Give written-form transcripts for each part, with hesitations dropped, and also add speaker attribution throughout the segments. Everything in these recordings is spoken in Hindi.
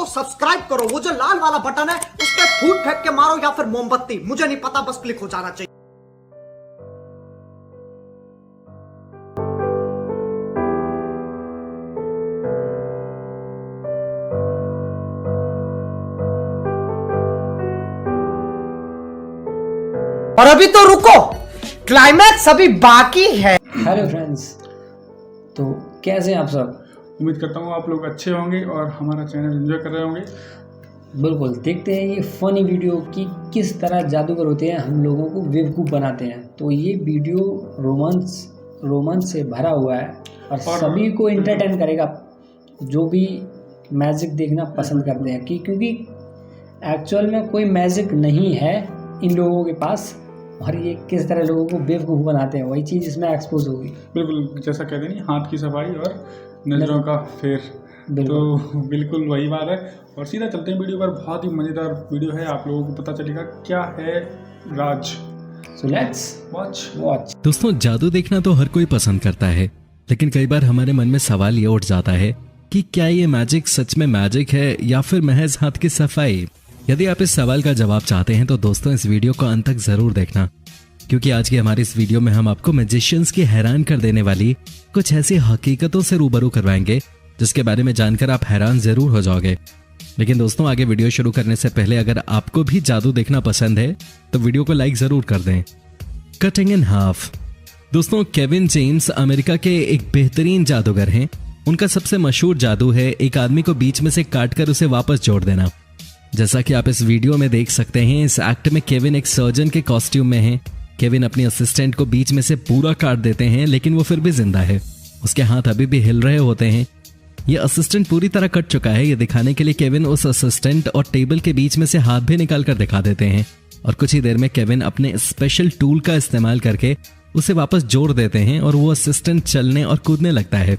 Speaker 1: सब्सक्राइब करो, वो जो लाल वाला बटन है उस पर फूट फेंक के मारो या फिर मोमबत्ती, मुझे नहीं पता, बस क्लिक हो जाना चाहिए। और अभी तो रुको, क्लाइमैक्स अभी बाकी है।
Speaker 2: हेलो फ्रेंड्स, तो कैसे हैं आप सब?
Speaker 3: उम्मीद करता हूँ आप लोग अच्छे होंगे और हमारा चैनल एंजॉय कर रहे होंगे।
Speaker 2: बिल्कुल, देखते हैं ये फनी वीडियो कि किस तरह जादूगर होते हैं हम लोगों को बेवकूफ़ बनाते हैं। तो ये वीडियो रोमांस से भरा हुआ है और सभी को एंटरटेन करेगा जो भी मैजिक देखना पसंद करते हैं, क्योंकि एक्चुअल में कोई मैजिक नहीं है इन लोगों के पास, और ये किस तरह लोगों को बेवकूफ़ बनाते हैं वही चीज़ इसमें एक्सपोज होगी।
Speaker 3: बिल्कुल, जैसा कहते नहीं, हाथ की सफाई और नज़रों का फेर, तो बिल्कुल वही बात है। और सीधा चलते हैं वीडियो पर। बहुत ही मज़ेदार वीडियो है, आप लोगों को पता चलेगा क्या है राज।
Speaker 2: So let's watch.
Speaker 4: दोस्तों, जादू देखना तो हर कोई पसंद करता है, लेकिन कई बार हमारे मन में सवाल ये उठ जाता है कि क्या ये मैजिक सच में मैजिक है या फिर महज हाथ की सफाई। यदि आप इस सवाल का जवाब चाहते हैं तो दोस्तों इस वीडियो को अंत तक जरूर देखना, क्योंकि आज की हमारी इस वीडियो में हम आपको मैजिशियंस की हैरान कर देने वाली कुछ ऐसी हकीकतों से रूबरू करवाएंगे जिसके बारे में जानकर आप हैरान जरूर हो जाओगे। लेकिन दोस्तों, आगे वीडियो शुरू करने से पहले अगर आपको भी जादू देखना पसंद है तो वीडियो को लाइक जरूर कर दें। Cutting in half. दोस्तों, केविन जेम्स अमेरिका के एक बेहतरीन जादूगर हैं। उनका सबसे मशहूर जादू है एक आदमी को बीच में से काटकर उसे वापस जोड़ देना। जैसा कि आप इस वीडियो में देख सकते हैं, इस एक्ट में केविन एक सर्जन के कॉस्ट्यूम में है। केविन अपनी असिस्टेंट को बीच में से पूरा काट देते हैं, लेकिन वो फिर भी जिंदा है। उसके हाथ अभी भी हिल रहे होते हैं। ये असिस्टेंट पूरी तरह कट चुका है। ये दिखाने के लिए केविन उस असिस्टेंट और टेबल के बीच में से हाथ भी निकाल कर दिखा देते हैं, और कुछ ही देर में केविन अपने स्पेशल टूल का इस्तेमाल करके उसे वापस जोड़ देते हैं और वो असिस्टेंट चलने और कूदने लगता है।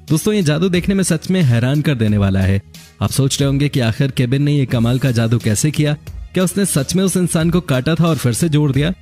Speaker 4: दोस्तों, ये जादू देखने में सच में हैरान कर देने वाला है। आप सोच रहे होंगे कि आखिर केविन ने ये कमाल का जादू कैसे किया? क्या उसने सच में उस इंसान को काटा था और फिर से जोड़ दिया?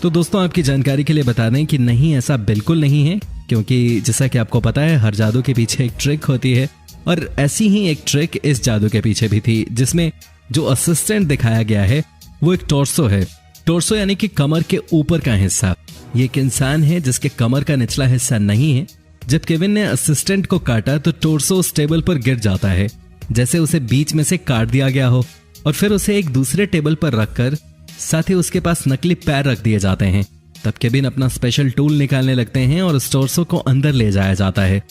Speaker 4: तो दोस्तों, आपकी जानकारी के लिए बता दें कि नहीं, ऐसा बिल्कुल नहीं है, क्योंकि जैसा कि आपको पता है हर जादू के पीछे एक ट्रिक होती है, और ऐसी ही एक ट्रिक इस जादू के पीछे भी थी, जिसमें जो असिस्टेंट दिखाया गया है वो एक टॉर्सो है। टॉर्सो यानी कि कमर के ऊपर का हिस्सा। ये एक इंसान है जिसके कमर का निचला हिस्सा नहीं है। जब केविन ने असिस्टेंट को काटा तो टॉर्सो उस टेबल पर गिर जाता है, जैसे उसे बीच में से काट दिया गया हो, और फिर उसे एक दूसरे टेबल पर रखकर साथ ही उसके पास नकली पैर रख दिए जाते हैं। तब केविन अपना स्पेशल टूल निकालने लगते हैं और उस टॉर्सो को अंदर ले जाया जाता है।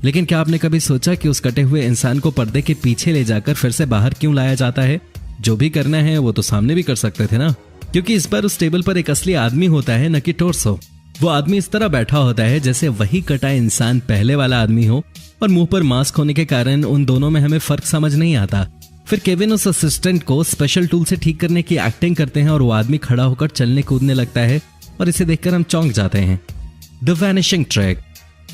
Speaker 4: लेकिन क्या आपने कभी सोचा कि उस कटे हुए इंसान को पर्दे के पीछे ले जाकर फिर से बाहर क्यों लाया जाता है? जो भी करना है वो तो सामने भी कर सकते थे ना, क्योंकि इस बार उस टेबल पर एक असली आदमी होता है, न कि टॉर्सो। वो आदमी इस तरह बैठा होता है जैसे वही कटा इंसान पहले वाला आदमी हो, और मुंह पर मास्क होने के कारण उन दोनों में हमें फर्क समझ नहीं आता। फिर केविन उस असिस्टेंट को स्पेशल टूल से ठीक करने की एक्टिंग करते हैं और वो आदमी खड़ा होकर चलने कूदने लगता है, और इसे देखकर हम चौंक जाते हैं। The vanishing trick.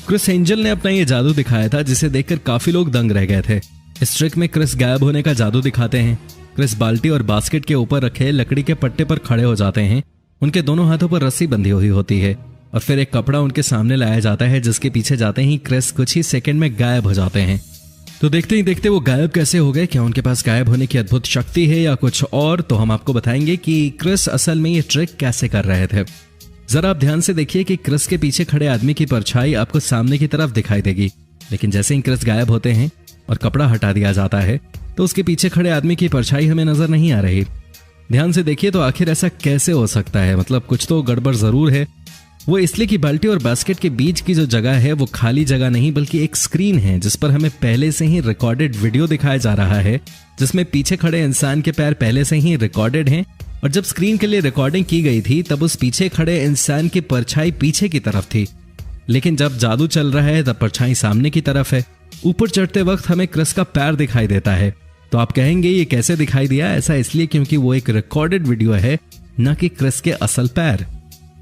Speaker 4: Chris angel ने अपना ये जादू दिखाया था जिसे देखकर काफी लोग दंग रह गए थे। इस ट्रिक में क्रिस गायब होने का जादू दिखाते हैं। क्रिस बाल्टी और बास्केट के ऊपर रखे लकड़ी के पट्टे पर खड़े हो जाते हैं। उनके दोनों हाथों पर रस्सी बंधी हुई होती है, और फिर एक कपड़ा उनके सामने लाया जाता है, जिसके पीछे जाते ही क्रिस कुछ ही सेकंड में गायब हो जाते हैं। तो देखते ही देखते वो गायब कैसे हो गए? क्या उनके पास गायब होने की अद्भुत शक्ति है या कुछ और? तो हम आपको बताएंगे कि क्रिस असल में ये ट्रिक कैसे कर रहे थे। जरा आप ध्यान से देखिए कि क्रिस के पीछे खड़े आदमी की परछाई आपको सामने की तरफ दिखाई देगी, लेकिन जैसे ही क्रिस गायब होते हैं और कपड़ा हटा दिया जाता है तो उसके पीछे खड़े आदमी की परछाई हमें नजर नहीं आ रही। ध्यान से देखिए तो आखिर ऐसा कैसे हो सकता है? मतलब कुछ तो गड़बड़ जरूर है। वो इसलिए कि बाल्टी और बास्केट के बीच की जो जगह है वो खाली जगह नहीं बल्कि एक स्क्रीन है, जिस पर हमें पहले से ही रिकॉर्डेड वीडियो दिखाया जा रहा है, जिसमें पीछे खड़े इंसान के पैर पहले से ही रिकॉर्डेड हैं। और जब स्क्रीन के लिए रिकॉर्डिंग की गई थी तब उस पीछे खड़े इंसान की परछाई पीछे की तरफ थी, लेकिन जब जादू चल रहा है तब परछाई सामने की तरफ है। ऊपर चढ़ते वक्त हमें क्रिस का पैर दिखाई देता है। तो आप कहेंगे ये कैसे दिखाई दिया? ऐसा इसलिए क्योंकि वो एक रिकॉर्डेड वीडियो है, न कि क्रिस के असल पैर।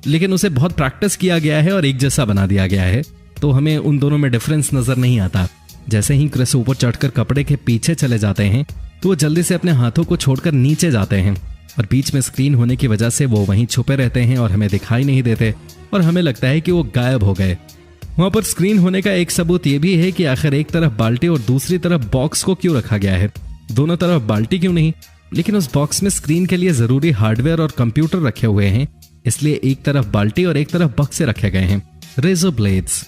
Speaker 4: लेकिन उसे बहुत प्रैक्टिस किया गया है और एक जैसा बना दिया गया है, तो हमें उन दोनों में डिफरेंस नजर नहीं आता। जैसे ही क्रिस ऊपर चढ़कर कपड़े के पीछे चले जाते हैं तो वो जल्दी से अपने हाथों को छोड़कर नीचे जाते हैं, और बीच में स्क्रीन होने की वजह से वो वहीं छुपे रहते हैं और हमें दिखाई नहीं देते, और हमें लगता है कि वो गायब हो गए। वहां पर स्क्रीन होने का एक सबूत ये भी है कि आखिर एक तरफ बाल्टी और दूसरी तरफ बॉक्स को क्यों रखा गया है। दोनों तरफ बाल्टी क्यों नहीं, लेकिन उस बॉक्स में स्क्रीन के लिए जरूरी हार्डवेयर और कंप्यूटर रखे हुए हैं, इसलिए एक तरफ बाल्टी और एक तरफ बक्से रखे गए हैं। Razor blades.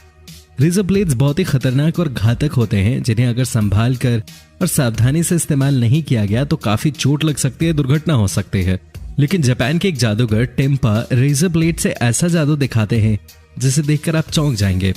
Speaker 4: रेजर ब्लेड्स बहुत ही खतरनाक और घातक होते हैं, जिन्हें अगर संभाल कर और सावधानी से इस्तेमाल नहीं किया गया तो काफी चोट लग सकती है, दुर्घटना हो सकती है। लेकिन जापान के एक जादूगर टेम्पा रेजर ब्लेड से ऐसा जादू दिखाते हैं जिसे देखकर आप चौंक जाएंगे।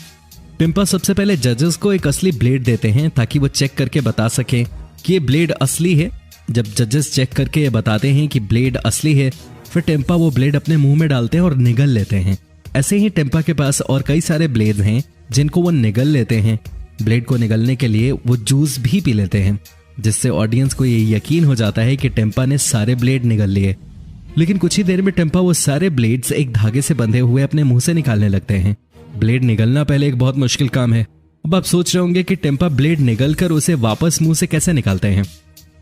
Speaker 4: टेम्पा सबसे पहले जजेस को एक असली ब्लेड देते हैं ताकि वो चेक करके बता सके कि ये ब्लेड असली है। जब जजेस चेक करके ये बताते हैं कि ब्लेड असली है, फिर टेम्पा वो ब्लेड अपने मुंह में डालते हैं और निगल लेते हैं। ऐसे ही टेम्पा के पास और कई सारे ब्लेड हैं जिनको वो निगल लेते हैं। ब्लेड को निगलने के लिए वो जूस भी पी लेते हैं, जिससे ऑडियंस को ये यकीन हो जाता है कि टेम्पा ने सारे ब्लेड निगल लिए। लेकिन कुछ ही देर में टेम्पा वो सारे ब्लेड्स एक धागे से बंधे हुए अपने मुंह से निकालने लगते हैं। ब्लेड निगलना पहले एक बहुत मुश्किल काम है। अब आप सोच रहे होंगे कि टेम्पा ब्लेड निगल कर उसे वापस मुंह से कैसे निकालते हैं।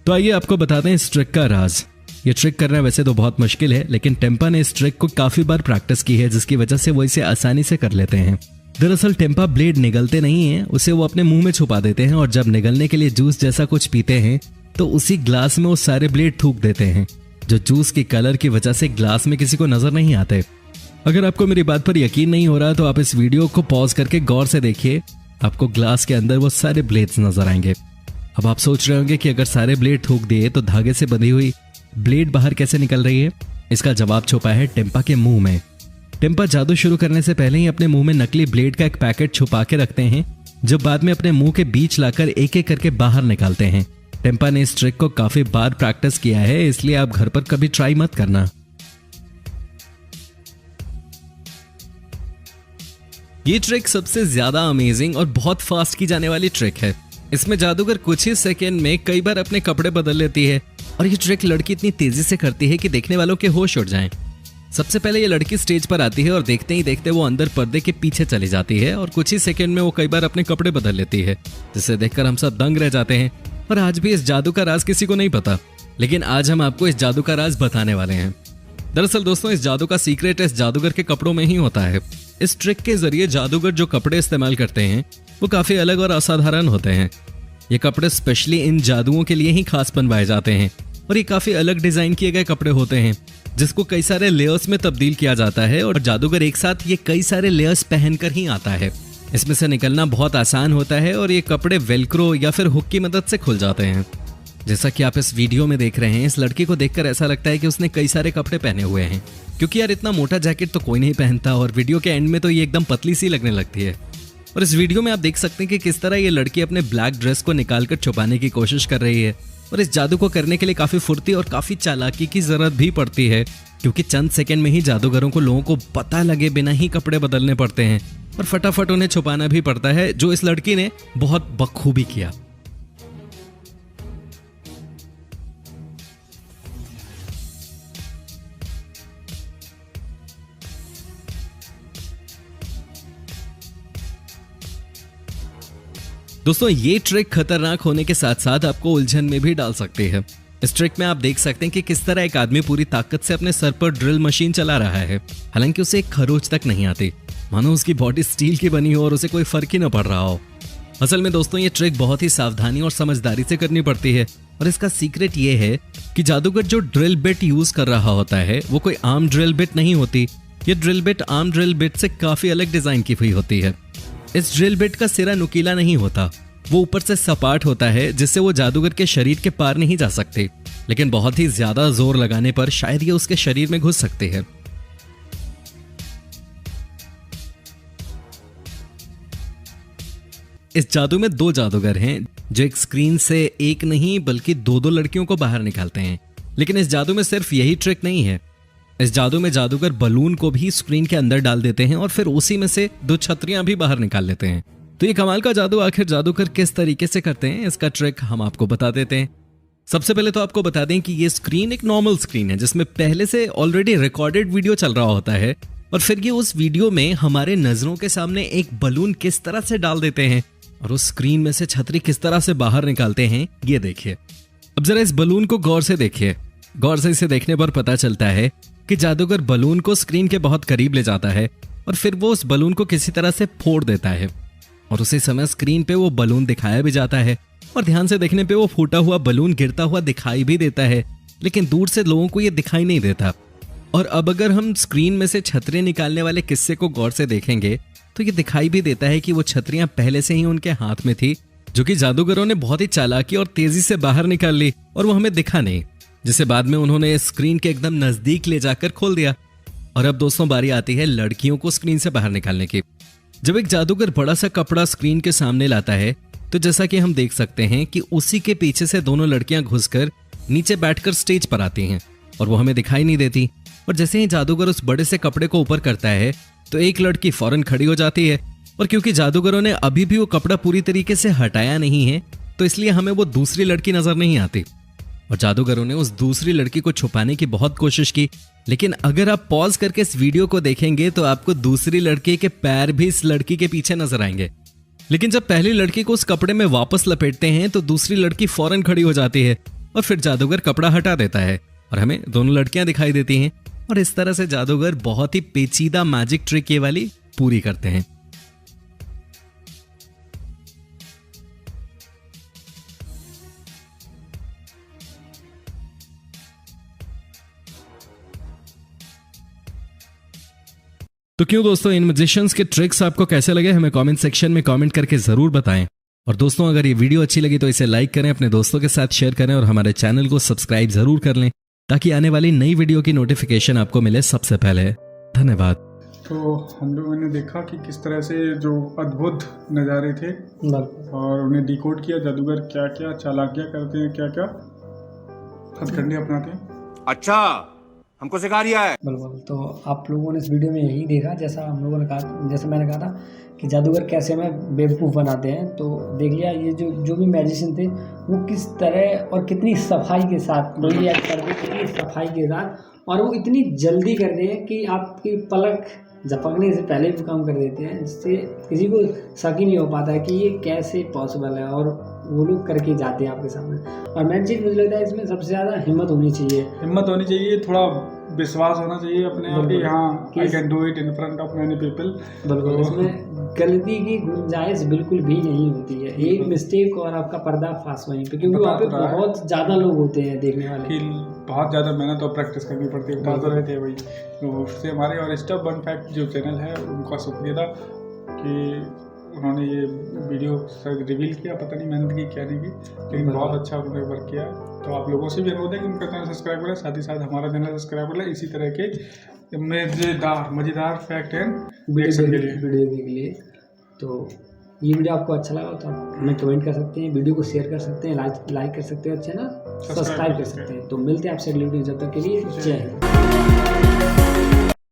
Speaker 4: तो आइए आपको बताते हैं इस ट्रिक का राज। ये ट्रिक करना वैसे तो बहुत मुश्किल है, लेकिन टेम्पा ने इस ट्रिक को काफी बार प्रैक्टिस की है, जिसकी वजह से वो इसे आसानी से कर लेते हैं। दरअसल टेम्पा ब्लेड निगलते नहीं है, उसे वो अपने मुंह में छुपा देते हैं और जब निगलने के लिए जूस जैसा कुछ पीते हैं तो उसी ग्लास में वो सारे ब्लेड थूक देते हैं, जो जूस के कलर की वजह से ग्लास में किसी को नजर नहीं आते। अगर आपको मेरी बात पर यकीन नहीं हो रहा तो आप इस वीडियो को पॉज करके गौर से देखिए, आपको ग्लास के अंदर वो सारे ब्लेड्स नजर आएंगे। अब आप सोच रहे होंगे कि अगर सारे ब्लेड थूक दिए तो धागे से बंधी हुई ब्लेड बाहर कैसे निकल रही है। इसका जवाब छुपा है टेम्पा के मुंह में। टेम्पा जादू शुरू करने से पहले ही अपने मुंह में नकली ब्लेड का एक पैकेट छुपा के रखते हैं, जो बाद में अपने मुंह के बीच लाकर एक एक करके बाहर निकालते हैं। टेम्पा ने इस ट्रिक को काफी बार प्रैक्टिस किया है, इसलिए आप घर पर कभी ट्राई मत करना। ये ट्रिक सबसे ज्यादा अमेजिंग और बहुत फास्ट की जाने वाली ट्रिक है। इसमें जादूगर कुछ ही सेकंड में कई बार अपने कपड़े बदल लेती है और ये ट्रिक लड़की इतनी तेजी से करती है कि देखने वालों के होश उड़ जाएं। सबसे पहले ये लड़की स्टेज पर आती है और देखते ही देखते वो अंदर पर्दे के पीछे चली जाती है और कुछ ही सेकंड में वो कई बार अपने कपड़े बदल लेती है, जिसे देखकर हम सब दंग रह जाते हैं। और आज भी इस जादू का राज किसी को नहीं पता, लेकिन आज हम आपको इस जादू का राज बताने वाले हैं। दरअसल दोस्तों, इस जादू का सीक्रेट इस जादूगर के कपड़ों में ही होता है। इस ट्रिक के जरिए जादूगर जो कपड़े इस्तेमाल करते हैं वो काफी अलग और असाधारण होते हैं। ये कपड़े स्पेशली इन जादुओं के लिए ही खास बनवाए जाते हैं और ये काफी अलग डिजाइन किए गए कपड़े होते हैं, जिसको कई सारे लेयर्स में तब्दील किया जाता है और जादूगर एक साथ ये कई सारे लेयर्स पहनकर ही आता है। इसमें से निकलना बहुत आसान होता है और ये कपड़े वेलक्रो या फिर हुक की मदद से खुल जाते हैं। जैसा कि आप इस वीडियो में देख रहे हैं, इस लड़की को देखकर ऐसा लगता है कि उसने कई सारे कपड़े पहने हुए हैं, क्योंकि यार इतना मोटा जैकेट तो कोई नहीं पहनता और वीडियो के एंड में तो ये एकदम पतली सी लगने लगती है। और इस वीडियो में आप देख सकते हैं कि किस तरह ये लड़की अपने ब्लैक ड्रेस को निकालकर छुपाने की कोशिश कर रही है। और इस जादू को करने के लिए काफी फुर्ती और काफी चालाकी की जरूरत भी पड़ती है, क्योंकि चंद सेकंड में ही जादूगरों को लोगों को पता लगे बिना ही कपड़े बदलने पड़ते हैं और फटाफट उन्हें छुपाना भी पड़ता है, जो इस लड़की ने बहुत बखूबी किया। दोस्तों, ये ट्रिक खतरनाक होने के साथ साथ आपको उलझन में भी डाल सकती है। इस ट्रिक में आप देख सकते हैं कि किस तरह एक आदमी पूरी ताकत से अपने सर पर ड्रिल मशीन चला रहा है, हालांकि उसे एक खरोच तक नहीं आती, मानो उसकी बॉडी स्टील की बनी हो और उसे कोई फर्क ही न पड़ रहा हो। असल में दोस्तों, ये ट्रिक बहुत ही सावधानी और समझदारी से करनी पड़ती है और इसका सीक्रेट ये है कि जादूगर जो ड्रिल बिट यूज कर रहा होता है वो कोई आम ड्रिल बिट नहीं होती। ये ड्रिल बिट आम ड्रिल बिट से काफी अलग डिजाइन की हुई होती है। इस ड्रिल बिट का सिरा नुकीला नहीं होता, वो ऊपर से सपाट होता है, जिससे वो जादूगर के शरीर के पार नहीं जा सकती, लेकिन बहुत ही ज्यादा जोर लगाने पर शायद ये उसके शरीर में घुस सकती है। इस जादू में दो जादूगर हैं जो एक स्क्रीन से एक नहीं बल्कि दो दो लड़कियों को बाहर निकालते हैं। लेकिन इस जादू में सिर्फ यही ट्रिक नहीं है। इस जादू में जादूगर बलून को भी स्क्रीन के अंदर डाल देते हैं और फिर उसी में से दो छतरियां भी बाहर निकाल लेते हैं। तो ये कमाल का जादू आखिर जादूगर किस तरीके से करते हैं, इसका ट्रिक हम आपको बता देते हैं। सबसे पहले तो आपको बता दें कि ये स्क्रीन एक नॉर्मल स्क्रीन है, जिसमें पहले से ऑलरेडी रिकॉर्डेड वीडियो चल रहा होता है और फिर ये उस वीडियो में हमारे नजरों के सामने एक बलून किस तरह से डाल देते हैं और उस स्क्रीन में से छतरी किस तरह से बाहर निकालते हैं, ये देखिए। अब जरा इस बलून को गौर से देखिए। गौर से इसे देखने पर पता चलता है कि जादूगर बलून को स्क्रीन के बहुत करीब ले जाता है और फिर वो उस बलून को किसी तरह से फोड़ देता है और उसी समय स्क्रीन पे वो बलून दिखाया भी जाता है और ध्यान से देखने पे वो फूटा हुआ बलून गिरता हुआ दिखाई भी देता है, लेकिन दूर से लोगों को ये दिखाई नहीं देता। और अब अगर हम स्क्रीन में से छतरियां निकालने वाले किस्से को गौर से देखेंगे तो ये दिखाई भी देता है कि वो छतरियां पहले से ही उनके हाथ में थी, जो कि जादूगरों ने बहुत ही चालाकी और तेजी से बाहर निकाल ली और वो हमें दिखा नहीं, जिसे बाद में उन्होंने स्क्रीन के एकदम नजदीक ले जाकर खोल दिया। और अब दोस्तों बारी आती है लड़कियों को स्क्रीन से बाहर निकालने की। जब एक जादूगर बड़ा सा कपड़ा स्क्रीन के सामने लाता है तो जैसा कि हम देख सकते हैं कि उसी के पीछे से दोनों लड़कियां घुसकर नीचे बैठकर स्टेज पर आती हैं और वो हमें दिखाई नहीं देती। और जैसे ही जादूगर उस बड़े से कपड़े को ऊपर करता है तो एक लड़की फौरन खड़ी हो जाती है, और क्योंकि जादूगरों ने अभी भी वो कपड़ा पूरी तरीके से हटाया नहीं है तो इसलिए हमें वो दूसरी लड़की नजर नहीं आती। और जादूगरों ने उस दूसरी लड़की को छुपाने की बहुत कोशिश की, लेकिन अगर आप पॉज करके इस वीडियो को देखेंगे तो आपको दूसरी लड़की के पैर भी इस लड़की के पीछे नजर आएंगे। लेकिन जब पहली लड़की को उस कपड़े में वापस लपेटते हैं तो दूसरी लड़की फौरन खड़ी हो जाती है और फिर जादूगर कपड़ा हटा देता है और हमें दोनों लड़कियां दिखाई देती हैं। और इस तरह से जादूगर बहुत ही पेचीदा मैजिक ट्रिक ये वाली पूरी करते हैं। तो क्यों दोस्तों, इन मैजिशियंस के ट्रिक्स आपको कैसे लगे हमें कमेंट सेक्शन में कमेंट करके जरूर बताएं। और दोस्तों अगर ये वीडियो अच्छी लगी तो इसे लाइक करें, अपने दोस्तों के साथ शेयर करें और हमारे चैनल को सब्सक्राइब जरूर कर लें ताकि आने वाली नई वीडियो की नोटिफिकेशन आपको मिले सबसे पहले। धन्यवाद।
Speaker 3: तो हम लोगों ने देखा कि किस तरह से जो अद्भुत नज़ारे थे और उन्हें डिकोड किया, जादूगर क्या क्या चालाकियाँ करते हैं, क्या क्या हथकंडे अपनाते हैं।
Speaker 5: अच्छा, हमको सिखा रिया है।
Speaker 2: बिल्कुल। तो आप लोगों ने इस वीडियो में यही देखा, जैसा हम लोगों ने कहा, जैसे मैंने कहा था कि जादूगर कैसे हमें बेवकूफ़ बनाते हैं। तो देख लिया ये जो भी मैजिशियन थे वो किस तरह और कितनी सफाई के साथ रिएक्ट करते, कितनी सफाई के साथ, और वो इतनी जल्दी करते हैं कि आपकी पलक झपकने से पहले भी काम कर देते हैं, जिससे किसी को शक ही नहीं हो पाता है कि ये कैसे पॉसिबल है, और वो लोग करके जाते हैं आपके सामने। और मेन चीज़ मुझे लगता है इसमें सबसे ज़्यादा हिम्मत होनी चाहिए, थोड़ा विश्वास होना चाहिए अपने आप कि हाँ I can do it in front of many people. बिल्कुल, इसमें गलती की गुंजाइश बिल्कुल भी नहीं होती है। एक मिस्टेक और आपका पर्दाफाश वहीं पे, क्योंकि वहाँ पे बहुत ज़्यादा लोग होते हैं देखने वाले,
Speaker 3: बहुत ज़्यादा मेहनत और प्रैक्टिस करनी पड़ती है, बता तो रहे थे वही। तो उससे हमारे और स्टफ वन फैक्ट जो चैनल है उनका शुक्रिया था कि उन्होंने ये वीडियो शायद रिवील किया, पता नहीं मेहनत की क्या नहीं की, लेकिन बहुत अच्छा उन्होंने वर्क किया। तो आप लोगों से भी अनुरोध है कि उनका चैनल सब्सक्राइब करें, साथ ही साथ हमारा चैनल सब्सक्राइब करें इसी तरह के मज़ेदार फैक्ट एंड वीडियो के लिए।
Speaker 2: तो ये वीडियो आपको अच्छा लगा तो आप हमें कमेंट कर सकते हैं, वीडियो को शेयर कर सकते हैं, लाइक कर सकते हैं, चैनल सब्सक्राइब कर सकते हैं। तो मिलते हैं आपसे अगली वीडियो, जब तक के लिए जय हिंद।